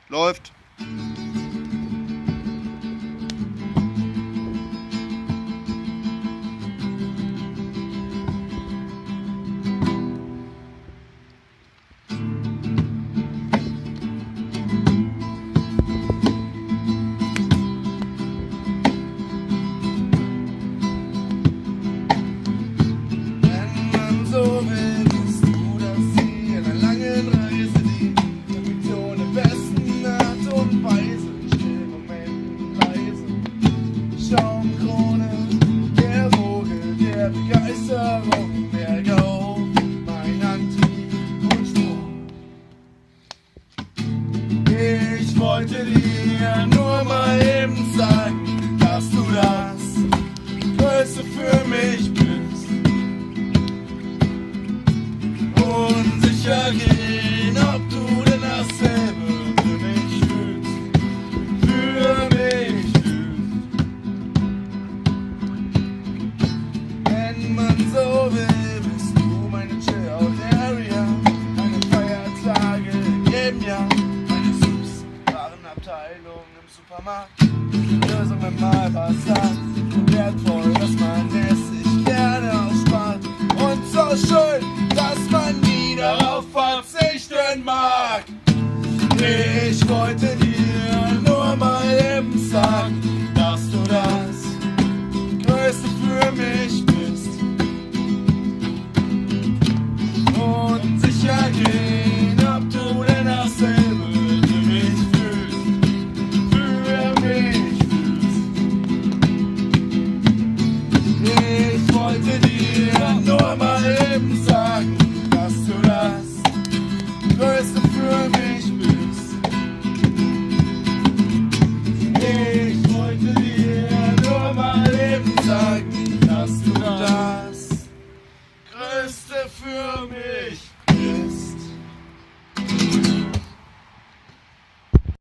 Läuft. So willst du, dass sie in einer langen Reise die Perfektion der besten Art und Weise, still Momenten leise, Schaumkrone der Woge der Begeisterung, bergauf, mein Antrieb und Strom. Ich wollte dir nur mal eben sagen, dass du das Größte für mich bist. Unsicher gehen, ob du denn dasselbe für mich fühlst, für mich fühlst. Wenn man so will, bist du meine Chill-Out-Area, meine Feiertage in jedem Jahr, meine süßen Warenabteilung im Supermarkt, Lösung, wenn mal was hat, wertvoll, dass man es sich gerne ausspart und so schön, dass man nie darauf verzichten mag. Ich wollte dir nur mal eben sagen, dass du das Größte für mich bist. Und sicher gehen, ob du denn dasselbe für mich fühlst, für mich fühlst. Ich wollte dir nur mal eben sagen, dass du das Größte für